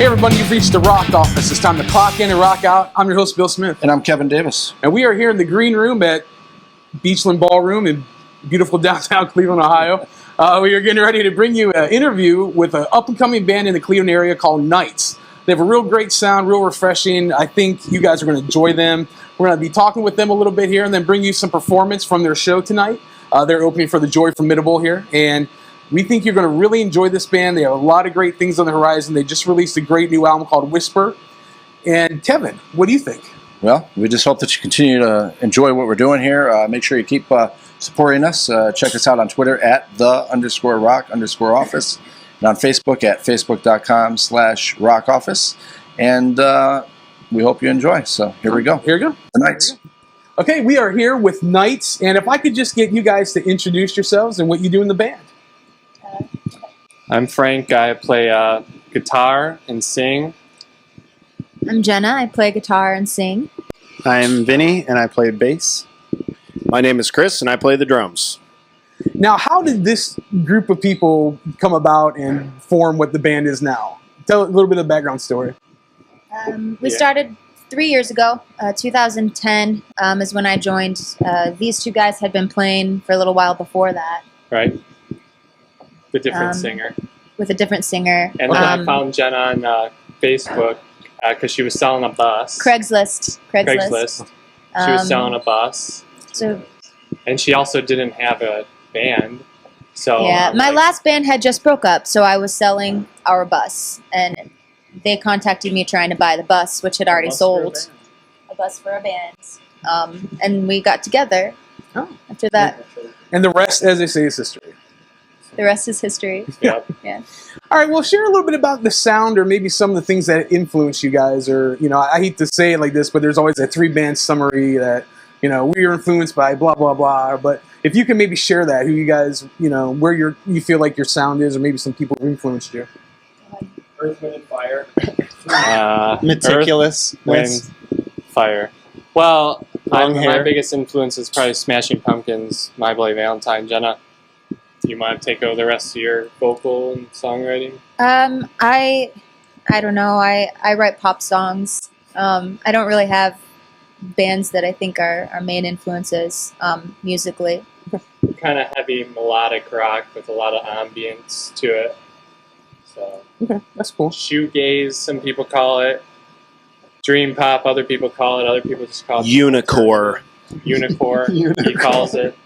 Hey everybody, you've reached the Rock Office. It's time to clock in and rock out. I'm your host, Bill Smith. And I'm Kevin Davis. And we are here in the green room at Beachland Ballroom in beautiful downtown Cleveland, Ohio. We are getting ready to bring you an interview with an up-and-coming band in the Cleveland area called Knights. They have a real great sound, real refreshing. I think you guys are going to enjoy them. We're going to be talking with them a little bit here and then bring you some performance from their show tonight. They're opening for the Joy Formidable here. And we think you're going to really enjoy this band. They have a lot of great things on the horizon. They just released a great new album called Whisper. And Kevin, what do you think? Well, we just hope that you continue to enjoy what we're doing here. Make sure you keep supporting us. Check us out on Twitter at @the_rock_office and on Facebook at facebook.com/rockoffice. And we hope you enjoy. So here we go. Here we go. The Knights. Okay, we are here with Knights. And if I could just get you guys to introduce yourselves and what you do in the band. I'm Frank. I play guitar and sing. I'm Jenna. I play guitar and sing. I'm Vinny, and I play bass. My name is Chris, and I play the drums. Now, how did this group of people come about and form what the band is now? Tell a little bit of the background story. We started 3 years ago. 2010 is when I joined. These two guys had been playing for a little while before that. Right. The different singer. With a different singer. And then I found Jenna on Facebook because she was selling a bus. Craigslist. She was selling a bus. So, and she also didn't have a band. So yeah, my last band had just broke up, so I was selling our bus. And they contacted me trying to buy the bus, which had already sold. A bus for a band. And we got together after that. And the rest, as they say, is history. The rest is history. Yep. Yeah. All right, well, share a little bit about the sound or maybe some of the things that influence you guys. Or, you know, I hate to say it like this, but there's always a three-band summary that, you know, we are influenced by blah, blah, blah. But if you can maybe share that, who you guys, you know, where you feel like your sound is or maybe some people who influenced you. Earth, Wind, and Fire. Meticulous. Earth, Wind, Fire. Well, Long hair. My biggest influence is probably Smashing Pumpkins, My Bloody Valentine. Jenna, do you want to take over the rest of your vocal and songwriting? I don't know. I write pop songs. I don't really have bands that I think are main influences musically. Kind of heavy melodic rock with a lot of ambience to it. So Okay, that's cool. Shoegaze, some people call it. Dream pop, other people call it. Other people just call it Unicore. Unicore. He calls it.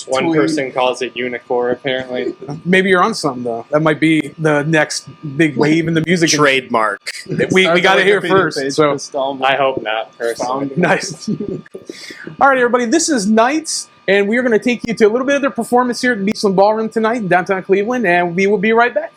One person calls it Unicore, apparently. Maybe you're on something, though. That might be the next big wave in the music. Trademark. We got it here first. So I hope not, personally. nice. All right, everybody. This is Knights, and we are going to take you to a little bit of their performance here at the Beachland Ballroom tonight in downtown Cleveland, and we will be right back.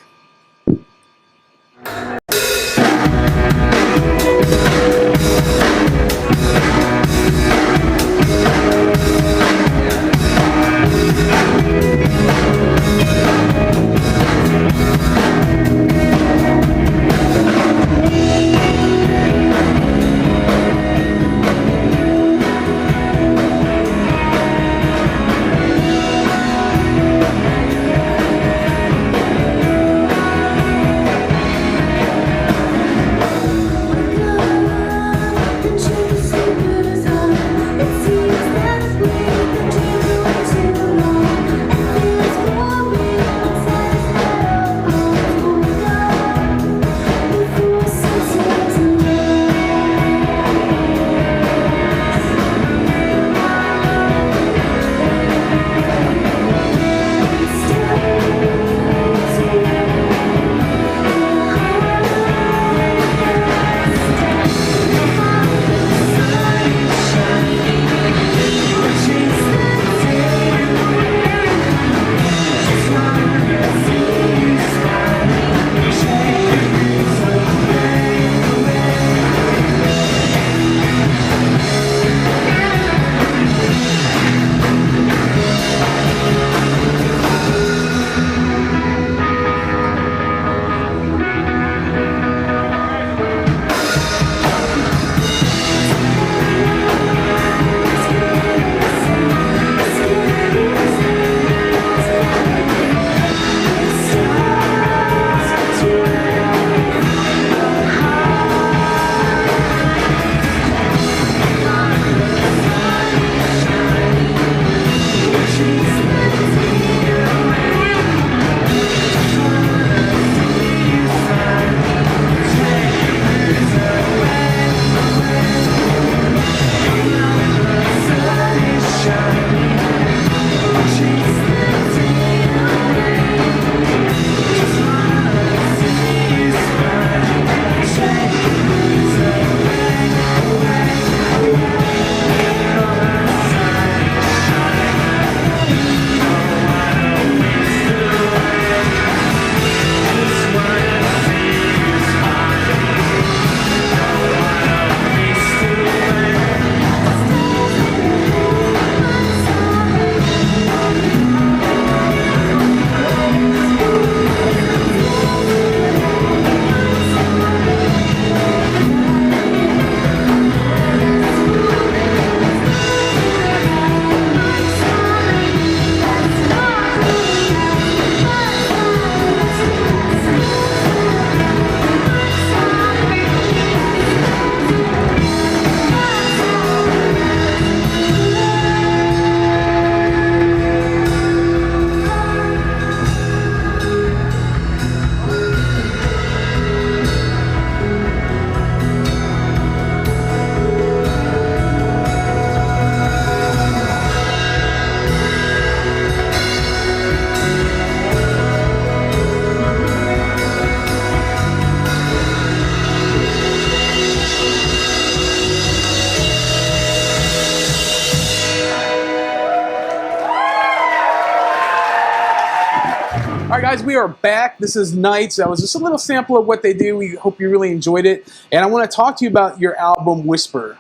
All right, guys, we are back. This is Nights. That was just a little sample of what they do. We hope you really enjoyed it. And I want to talk to you about your album, Whisper.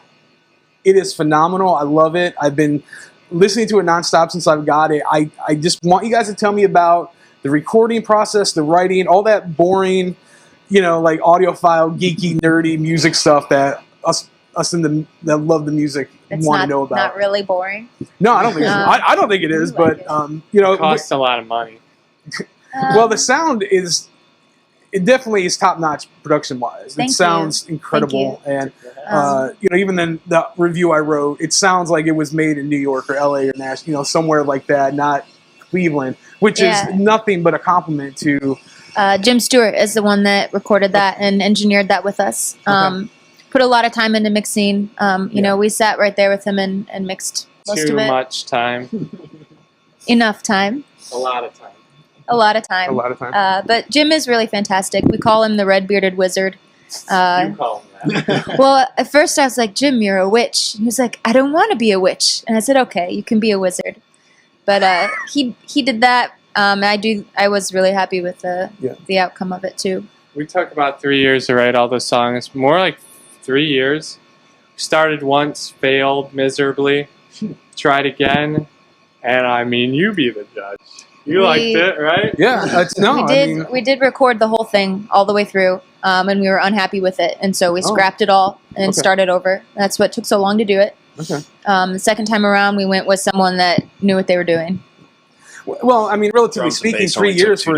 It is phenomenal. I love it. I've been listening to it nonstop since I've got it. I just want you guys to tell me about the recording process, the writing, all that boring, like audiophile, geeky, nerdy music stuff that us that love the music want to know about. Not really boring. No, I don't think so. I don't think it is, but It costs a lot of money. Well, the sound it definitely is top notch production wise. It Thank sounds you. incredible, and even in the review I wrote, it sounds like it was made in New York or LA or Nashville, somewhere like that, not Cleveland, which is nothing but a compliment to. Jim Stewart is the one that recorded that and engineered that with us. Put a lot of time into mixing. We sat right there with him and mixed most of it. Too much time. Enough time. A lot of time. A lot of time. A lot of time. But Jim is really fantastic. We call him the red-bearded wizard. You call him that. Well, at first I was like, Jim, you're a witch. And he was like, I don't want to be a witch. And I said, okay, you can be a wizard. But he did that. I was really happy with the outcome of it too. We took about 3 years to write all those songs. More like 3 years. Started once, failed miserably. Tried again. And you be the judge. You liked it, right? Yeah, we did record the whole thing all the way through, and we were unhappy with it, and so we scrapped it all and started over. That's what took so long to do it. Okay. The second time around, we went with someone that knew what they were doing. Well, relatively speaking, 3 years for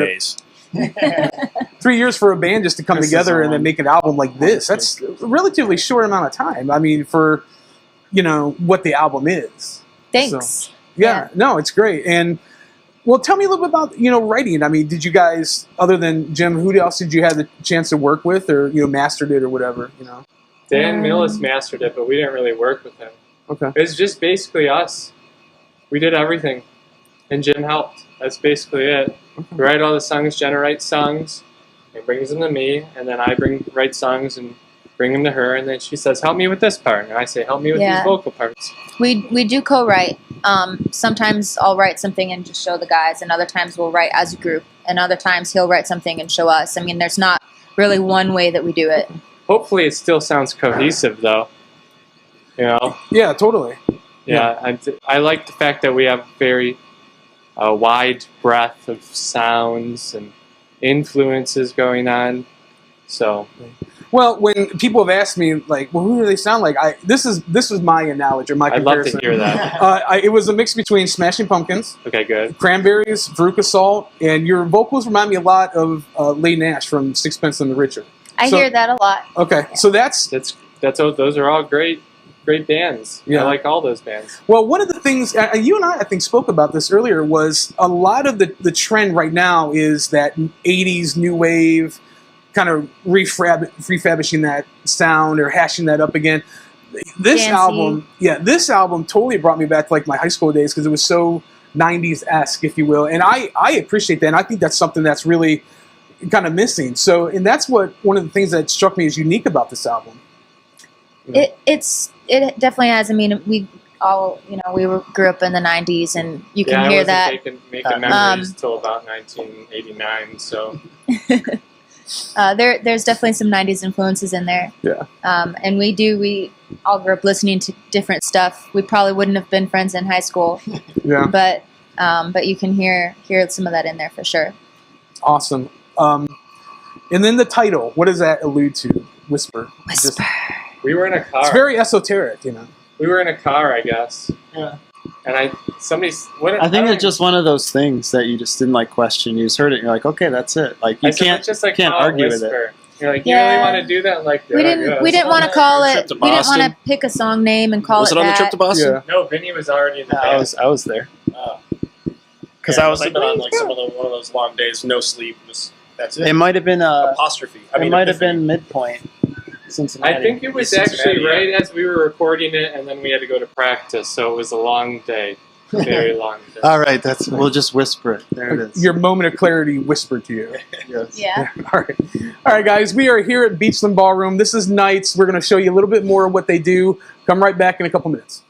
3 years for a band just to come together and then make an album like this. That's a relatively short amount of time. For what the album is. Thanks. So, no, it's great. And well, tell me a little bit about writing. Did you guys, other than Jim, who else did you have the chance to work with, or mastered it, or whatever? Dan Millis mastered it, but we didn't really work with him. Okay. It's just basically us. We did everything, and Jim helped. That's basically it. Okay. We write all the songs, Jenna writes songs, and brings them to me, and then I write songs and bring them to her, and then she says, help me with this part, and I say, help me with these vocal parts. We do co-write. Sometimes I'll write something and just show the guys, and other times we'll write as a group, and other times he'll write something and show us. There's not really one way that we do it. Hopefully it still sounds cohesive, though. Yeah, totally. Yeah. I like the fact that we have very wide breadth of sounds and influences going on. So... Well, when people have asked me, who do they sound like? This was my analogy, or my comparison. I'd love to hear that. It was a mix between Smashing Pumpkins, Okay, good. Cranberries, Veruca Salt, and your vocals remind me a lot of Leigh Nash from Sixpence None the Richer. I hear that a lot. Okay, so Those are all great bands. Yeah. I like all those bands. Well, one of the things, you and I think, spoke about this earlier, was a lot of the trend right now is that 80s new wave, kind of refurbishing that sound or hashing that up again. This album totally brought me back to my high school days, because it was so 90s-esque, if you will. And I appreciate that, and I think that's something that's really kind of missing. So, and that's one of the things that struck me as unique about this album. It definitely has. We all, we grew up in the 90s, and you can hear that. Making memories until about 1989, so... There's definitely some 90s influences in there. Yeah. And we all grew up listening to different stuff. We probably wouldn't have been friends in high school. Yeah. But you can hear some of that in there for sure. Awesome. And then the title, what does that allude to? Whisper. We were in a car. It's very esoteric, We were in a car, I guess. Yeah. And I think it's just one of those things that you just didn't question. You just heard it, and you're like, okay, that's it. You can't argue with it. You're like, you really want to do that? We didn't want to call it. We didn't want to pick a song name and call it that. Was it on the trip to Boston? Yeah. No, Vinny was already in the band. I was there. Because I was I've been on one of those long days, no sleep. That's it. It might have been apostrophe. It might have been midpoint. Cincinnati. I think it was actually right as we were recording it, and then we had to go to practice, so it was a long day. Very long day. All right, we'll just whisper it. There it is. Your moment of clarity whispered to you. Yes. Yeah. All right, guys. We are here at Beachland Ballroom. This is Nights. We're going to show you a little bit more of what they do. Come right back in a couple minutes.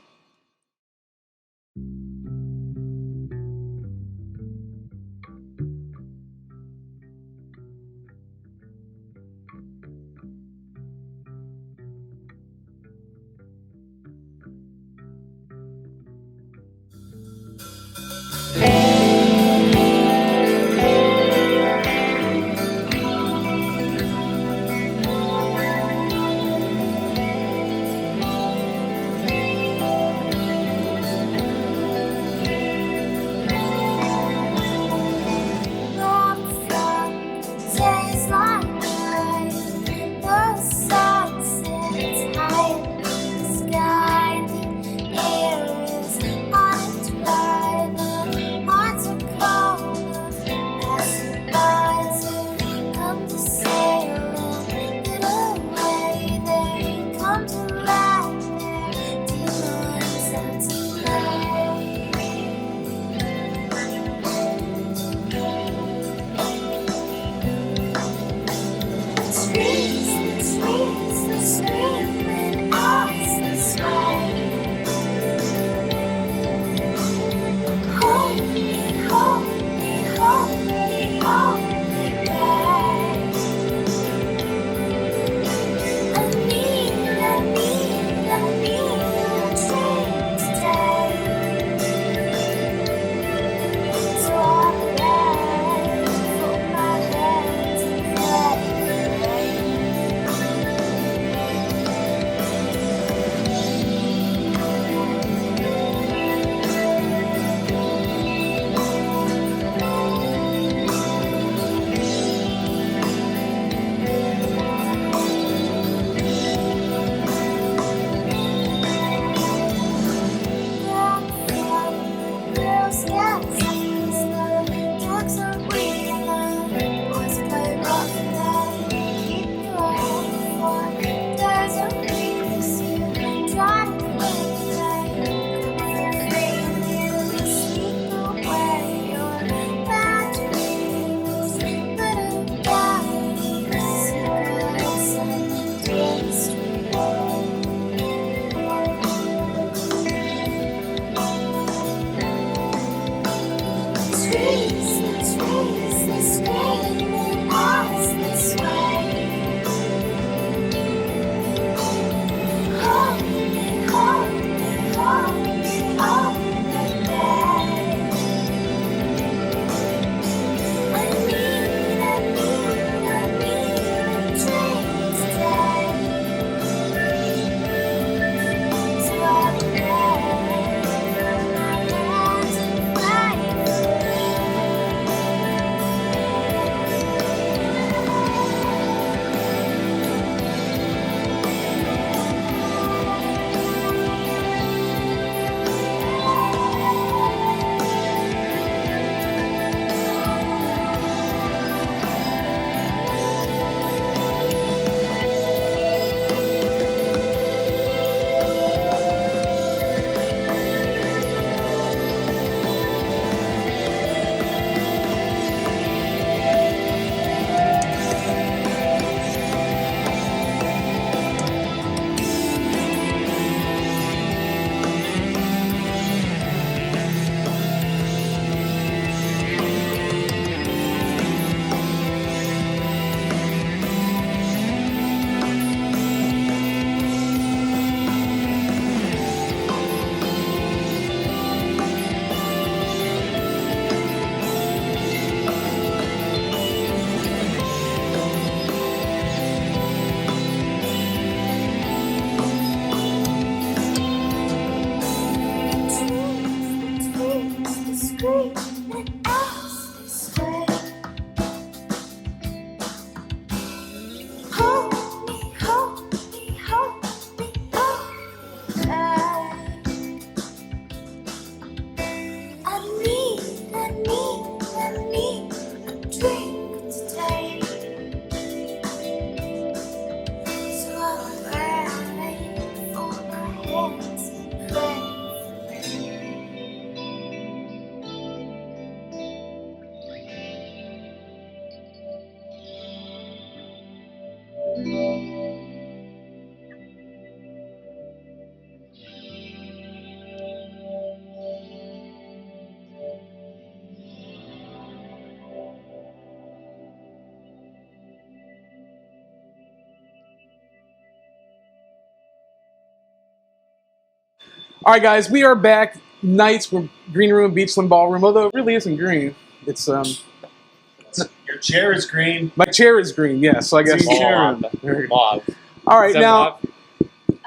All right, guys, we are back. Nights from Green Room, Beachland Ballroom. Although it really isn't green. It's Your chair is green. my chair is green. Yeah, so I guess. Mauve. Mauve. All right, Is that now.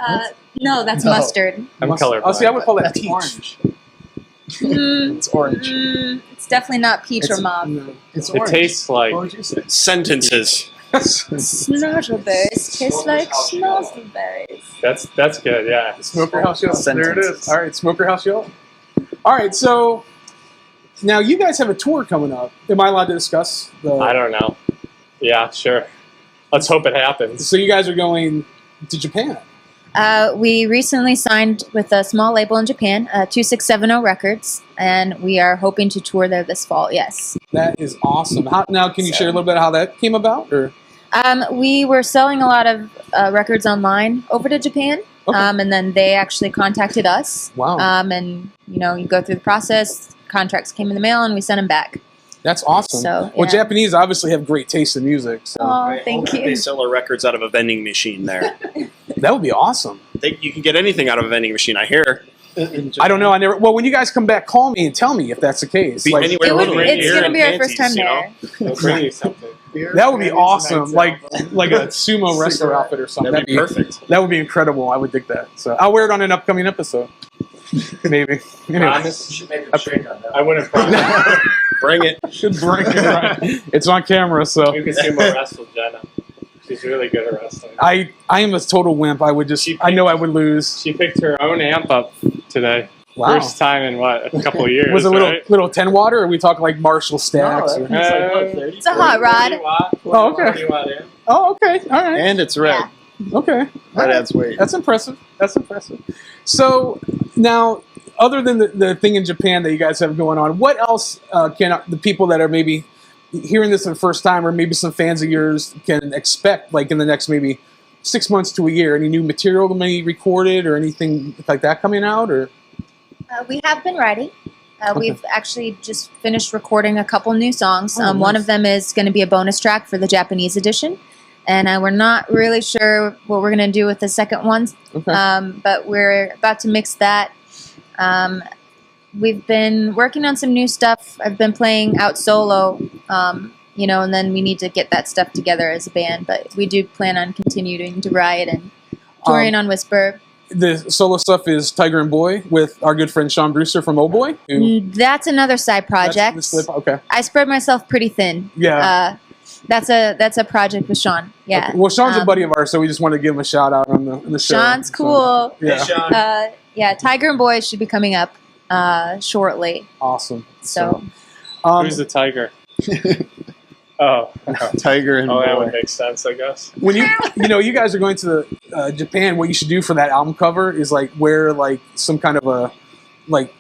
mauve? No, that's No. mustard. I'm colorblind. Oh, see, I would call that That's peach. orange. Mm, It's orange. it's definitely not peach or It's- mauve. No. It's It orange. tastes like What would you say? Sentences. Snartleberries taste like snartleberries. that's good. Yeah. Smoker House Yellow. There it is. Sentences. All right, Smoker House Yellow. All right, so now you guys have a tour coming up. Am I allowed to discuss? I don't know. Yeah, sure. Let's hope it happens. So you guys are going to Japan. We recently signed with a small label in Japan, 2670 Records, and we are hoping to tour there this fall. Yes. That is awesome. Now, can you share a little bit of how that came about? Or We were selling a lot of records online over to Japan, Okay. and then they actually contacted us. Wow. And you go through the process. Contracts came in the mail, and we sent them back. That's awesome. So, Well, yeah. Japanese obviously have great taste in music, so Oh, thank They you. sell our records out of a vending machine there. that would be awesome. You can get anything out of a vending machine, I hear. I don't know. Well, when you guys come back, call me and tell me if that's the case. Be Like, anywhere It would, with it's beer going to and be our panties, first time you know? there. They'll bring you something. that would be awesome. Like a sumo wrestler outfit or something. That'd be perfect. That would be incredible. I would dig that. So I'll wear it on an upcoming episode. Maybe. Anyway, Promise? I wouldn't promise. Bring it. should bring it right. It's on camera, so You can sumo wrestle Jenna. She's really good at wrestling. I am a total wimp. I would just. I know I would lose. She picked her own amp up today. Wow. First time in a couple of years. Was it a right? little 10 watt, or are we talking like Marshall stacks? or- It's a hot rod. Oh, okay. Oh, okay. All right. And it's red. Yeah. Okay. That adds weight. That's impressive. That's impressive. So now, other than the thing in Japan that you guys have going on, what else can the people that are maybe hearing this for the first time, or maybe some fans of yours, can expect, like in the next maybe 6 months to a year? Any new material to be recorded or anything like that coming out? Or We have been writing. We've actually just finished recording a couple new songs. Oh, One nice. of them is going to be a bonus track for the Japanese edition. And we're not really sure what we're going to do with the second one. okay. But we're about to mix that. We've been working on some new stuff. I've been playing out solo, and then we need to get that stuff together as a band. But we do plan on continuing to write and touring on Whisper. The solo stuff is Tiger and Boy with our good friend Sean Brewster from Oh Boy. That's another side project. Okay. I spread myself pretty thin. Yeah. That's a project with Sean. Yeah. Okay. Well, Sean's a buddy of ours, so we just want to give him a shout out on the show. Sean's So, cool. yeah. Hey, Sean. Yeah, Tiger and Boy should be coming up shortly. Awesome. So Who's the tiger? Oh. Tiger and Oh, that boy. would make sense, I guess. when you guys are going to Japan, what you should do for that album cover is like wear like some kind of a like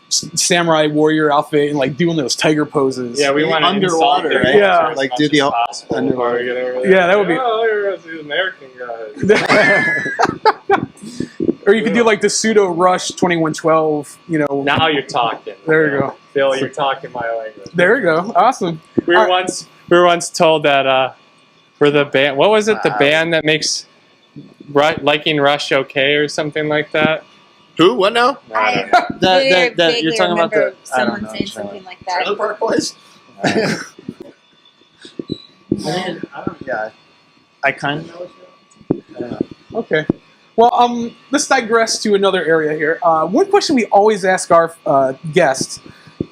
samurai warrior outfit and like doing those tiger poses. Yeah, we want to Underwater, insult right? Yeah. as Like much do the as possible underwater. before we get over there. Yeah, that would be- Oh, there goes these American guys. Or you could do like the pseudo Rush 2112. Now you're talking. There you go. Phil, you're talking my language. There you go. Awesome. We were once told that we're the band. What was it? The band that makes liking Rush okay or something like that. Who? What now? I don't know. That vaguely you're talking about remember the. I don't someone know. saying something like that. Trailer Park Boys? Yeah. I kind of know. Okay. Well, let's digress to another area here. One question we always ask our guests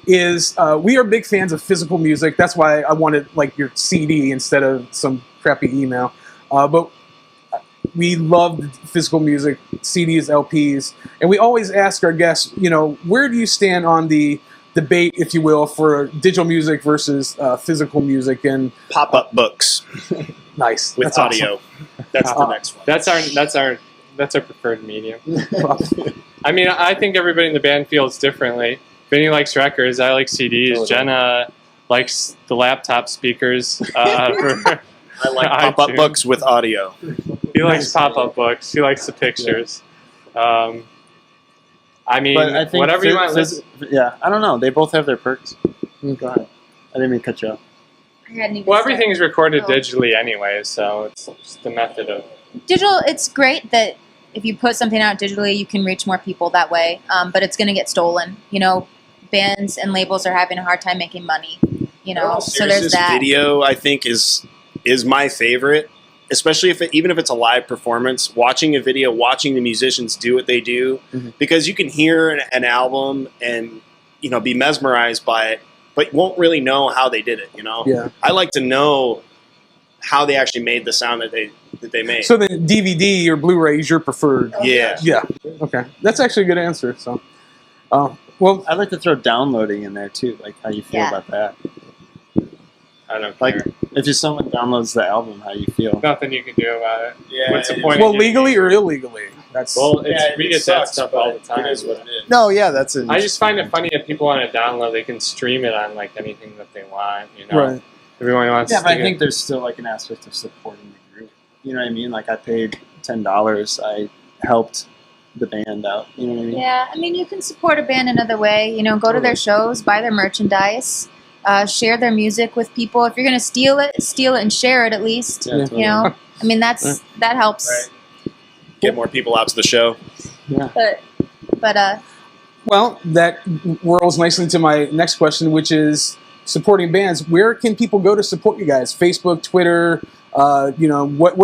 is, we are big fans of physical music. That's why I wanted like your CD instead of some crappy email. But we love physical music, CDs, LPs, and we always ask our guests, where do you stand on the debate, if you will, for digital music versus physical music? And Pop-up books nice with That's audio. awesome. That's the next one. That's our preferred medium. I mean, I think everybody in the band feels differently. Vinny likes records. I like CDs. Totally. Jenna likes the laptop speakers. I like pop-up books with audio. He likes pop-up books. He likes the pictures. I mean, But I think whatever you want. yeah, I don't know. They both have their perks. Go ahead. I didn't mean to cut you off. I hadn't even Well, started. everything is recorded Oh. digitally anyway, so it's just the method of. Digital. It's great that if you put something out digitally, you can reach more people that way. But it's going to get stolen. Bands and labels are having a hard time making money. So there's that. Video, I think, is my favorite, especially even if it's a live performance. Watching a video, watching the musicians do what they do, because you can hear an album and be mesmerized by it, but you won't really know how they did it. Yeah. I like to know how they actually made the sound that they made. So then DVD or Blu-ray is your preferred? Yeah. Yeah. Okay. That's actually a good answer. So, well, I'd like to throw downloading in there too, like how you feel Yeah. about that. I don't Like, care. if someone downloads the album, how you feel? Nothing you can do about it. Yeah, What's the it point? well, of getting legally it? or illegally? That's Well, Yeah, we it get that sucks, stuff but all the time. It is what it is. No, yeah, that's it. I just find it funny if people want to download, they can stream it on like anything that they want. right. Everyone wants. Yeah, to but I get- think there's still like an aspect of supporting the group. You know what I mean? Like I paid $10. I helped the band out. You know what I mean? Yeah, I mean, you can support a band another way. Go to their shows, buy their merchandise, share their music with people. If you're gonna steal it and share it at least. Yeah, totally. I mean, that helps. Right. Get more people out to the show. But Well, that whirls nicely into my next question, which is supporting bands. Where can people go to support you guys? Facebook, Twitter. What are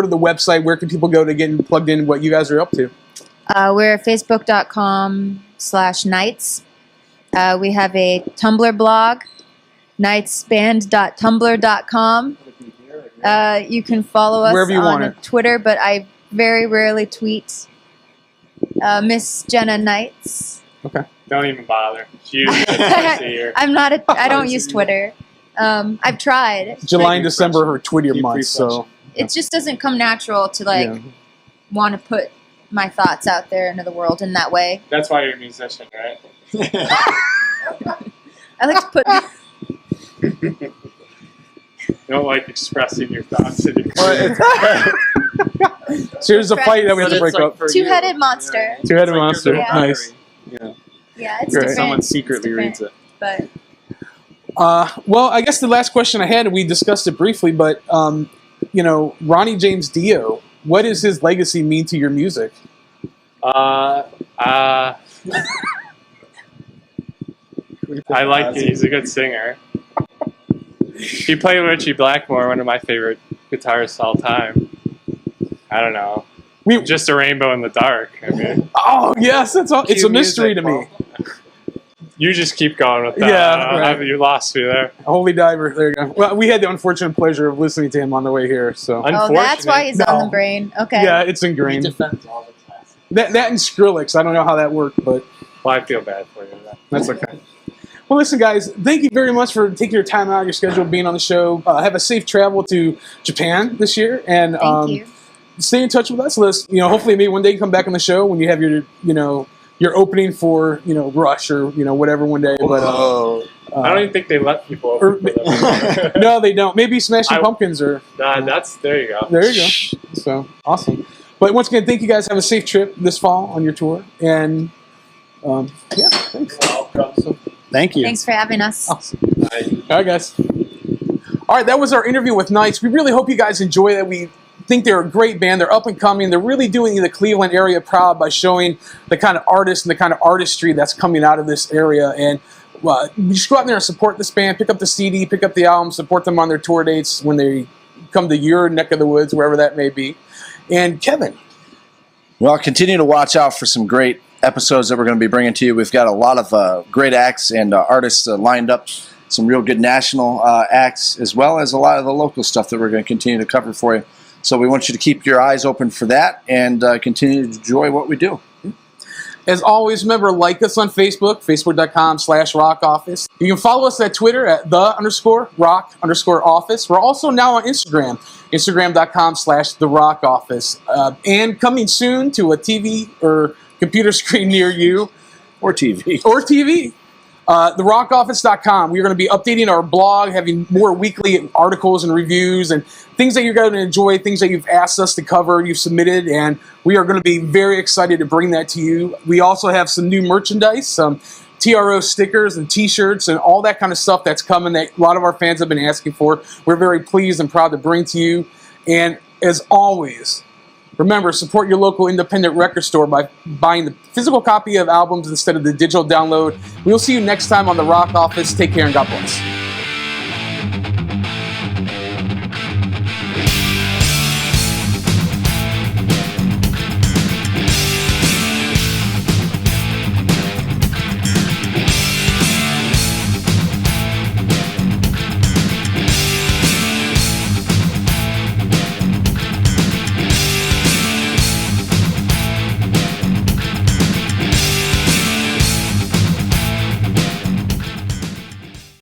the website? Where can people go to get plugged in what you guys are up to? we're facebook.com/nights. We have a Tumblr blog, nightsband.tumblr.com. You can follow us Wherever you want on it. Twitter, but I very rarely tweet. Miss Jenna Knights. Don't even bother. She uses it twice a year. I don't use Twitter. I've tried. July and December are her Twitter Keep months, so It just doesn't come natural to yeah. want to put my thoughts out there into the world in that way. That's why you're a musician, right? I like to put. You don't like expressing your thoughts in your So here's a fight that we have to break up. Two-headed monster. Two-headed monster. Yeah. Nice. Yeah. Yeah, it's Great. different. Someone secretly It's reads it. But Well, I guess the last question I had, and we discussed it briefly, but Ronnie James Dio, what does his legacy mean to your music? I like it. He's a good singer. He played Richie Blackmore, one of my favorite guitarists of all time. I don't know. Just a rainbow in the dark. I mean, Oh yes, it's a mystery to me. you just keep going with that. Yeah, right. You lost me there. Holy Diver. There you go. Well, we had the unfortunate pleasure of listening to him on the way here. So that's why he's on No. the brain. Okay. yeah, it's He ingrained. defends all the classics. That and Skrillex. I don't know how that worked, but Well, I feel bad for you. that's okay. Well, listen, guys, thank you very much for taking your time out of your schedule, being on the show. Have a safe travel to Japan this year, and Thank you. stay in touch with us. Let's, hopefully, maybe one day you come back on the show when you have your opening for, Rush or whatever one day. But I don't even think they let people over for them. no, they don't. Maybe Smashing Pumpkins or There you go. there you go. So awesome. But once again, thank you guys. Have a safe trip this fall on your tour, and yeah, thanks. Thank you. Thanks for having us. Awesome. All right, guys. All right, that was our interview with Knights. We really hope you guys enjoy that. We think they're a great band. They're up and coming. They're really doing the Cleveland area proud by showing the kind of artists and the kind of artistry that's coming out of this area. And you just go out there and support this band, pick up the CD, pick up the album, support them on their tour dates when they come to your neck of the woods, wherever that may be. And Kevin, Well, continue to watch out for some great episodes that we're going to be bringing to you. We've got a lot of great acts and artists lined up, some real good national acts, as well as a lot of the local stuff that we're going to continue to cover for you. So we want you to keep your eyes open for that and continue to enjoy what we do. As always, remember, like us on Facebook, facebook.com/rockoffice. You can follow us at Twitter at _rock_office. We're also now on Instagram, instagram.com/therockoffice. And coming soon to a TV or computer screen near you. Or TV. TheRockOffice.com. We're going to be updating our blog, having more weekly articles and reviews and things that you're going to enjoy, things that you've asked us to cover, you've submitted, and we are going to be very excited to bring that to you. We also have some new merchandise, some TRO stickers and t-shirts and all that kind of stuff that's coming that a lot of our fans have been asking for. We're very pleased and proud to bring to you. And as always, remember, support your local independent record store by buying the physical copy of albums instead of the digital download. We'll see you next time on The Rock Office. Take care and God bless.